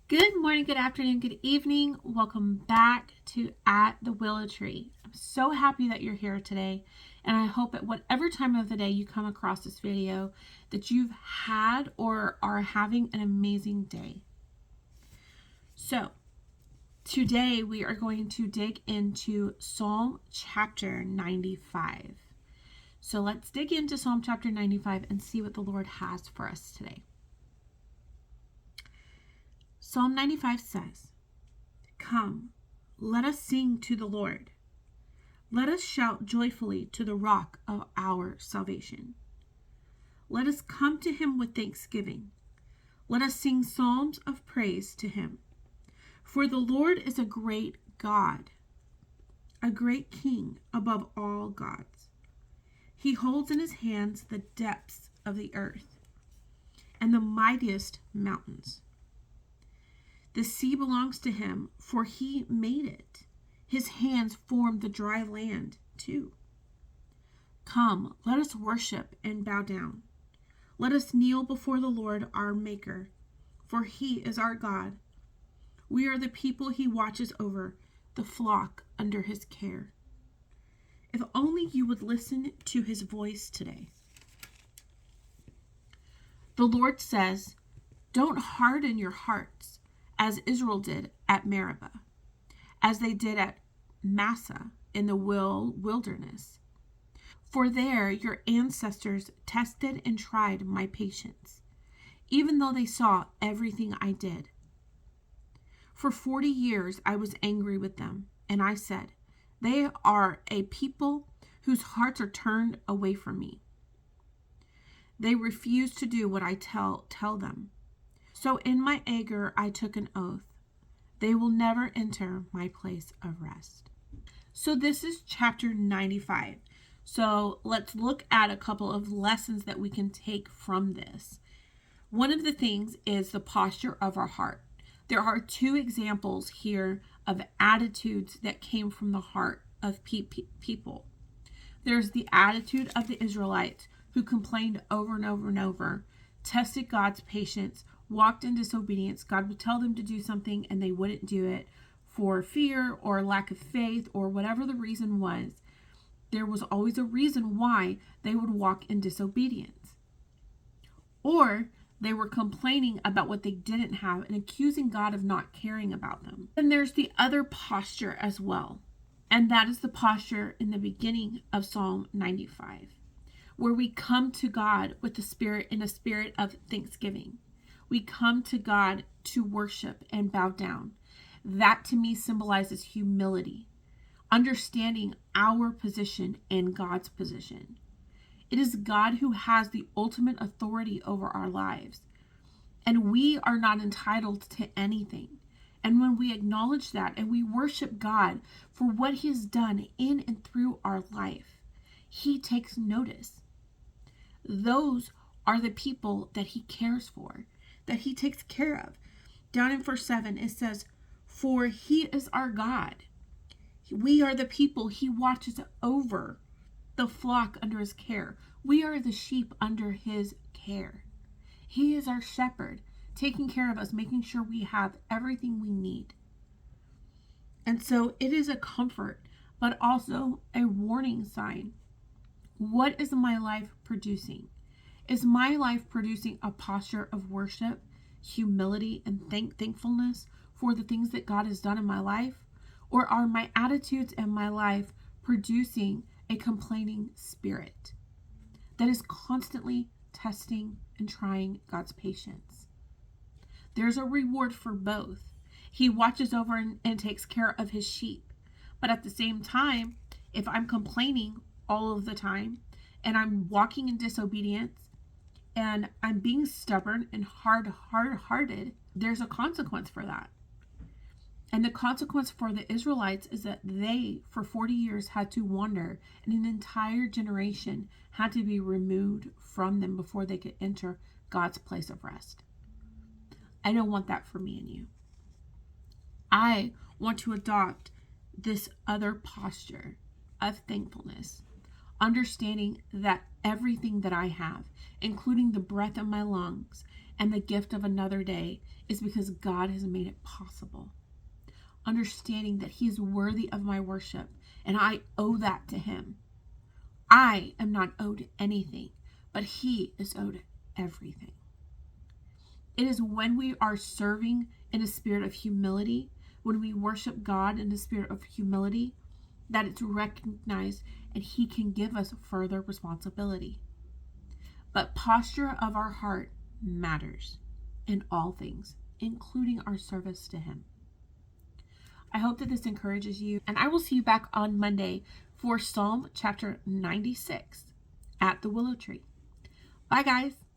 Good morning, good afternoon, good evening. Welcome back to At the Willow Tree. I'm so happy that you're here today, and I hope at whatever time of the day you come across this video that you've had or are having an amazing day. So, today we are going to dig into Psalm chapter 95. So let's dig into Psalm chapter 95 and see what the Lord has for us today. Psalm 95 says, "Come, let us sing to the Lord. Let us shout joyfully to the rock of our salvation. Let us come to him with thanksgiving. Let us sing psalms of praise to him. For the Lord is a great God, a great King above all gods. He holds in his hands the depths of the earth and the mightiest mountains. The sea belongs to him, for he made it. His hands formed the dry land, too. Come, let us worship and bow down. Let us kneel before the Lord our Maker, for he is our God. We are the people he watches over, the flock under his care." If only you would listen to his voice today. The Lord says, "Don't harden your hearts, as Israel did at Meribah, as they did at Massah in the wilderness. For there your ancestors tested and tried my patience, even though they saw everything I did. For 40 years I was angry with them, and I said, 'They are a people whose hearts are turned away from me. They refuse to do what I tell them. So in my anger I took an oath. They will never enter my place of rest.'" So this is chapter 95. So let's look at a couple of lessons that we can take from this. One of the things is the posture of our heart. There are two examples here of attitudes that came from the heart of people. There's the attitude of the Israelites who complained over and over and over, tested God's patience, walked in disobedience. God would tell them to do something and they wouldn't do it for fear or lack of faith or whatever the reason was. There was always a reason why they would walk in disobedience. Or they were complaining about what they didn't have and accusing God of not caring about them. And there's the other posture as well. And that is the posture in the beginning of Psalm 95, where we come to God with the spirit in a spirit of thanksgiving. We come to God to worship and bow down. That to me symbolizes humility, understanding our position and God's position. It is God who has the ultimate authority over our lives, and we are not entitled to anything. And when we acknowledge that and we worship God for what he has done in and through our life, he takes notice. Those are the people that he cares for, that he takes care of. Down in verse 7, it says, "For he is our God. We are the people he watches over, the flock under his care. We are the sheep under his care. He is our shepherd, taking care of us, making sure we have everything we need." And so it is a comfort, but also a warning sign. What is my life producing? Is my life producing a posture of worship, humility, and thankfulness for the things that God has done in my life? Or are my attitudes and my life producing a complaining spirit that is constantly testing and trying God's patience? There's a reward for both. He watches over and takes care of his sheep. But at the same time, if I'm complaining all of the time and I'm walking in disobedience, and I'm being stubborn and hard-hearted, there's a consequence for that. And the consequence for the Israelites is that they, for 40 years, had to wander, and an entire generation had to be removed from them before they could enter God's place of rest. I don't want that for me and you. I want to adopt this other posture of thankfulness, understanding that everything that I have, including the breath in my lungs and the gift of another day is because God has made it possible. Understanding that He is worthy of my worship and I owe that to Him. I am not owed anything, but He is owed everything. It is when we are serving in a spirit of humility, when we worship God in a spirit of humility, that it's recognized and He can give us further responsibility. But posture of our heart matters in all things, including our service to Him. I hope that this encourages you, and I will see you back on Monday for Psalm chapter 96 at the Willow Tree. Bye, guys.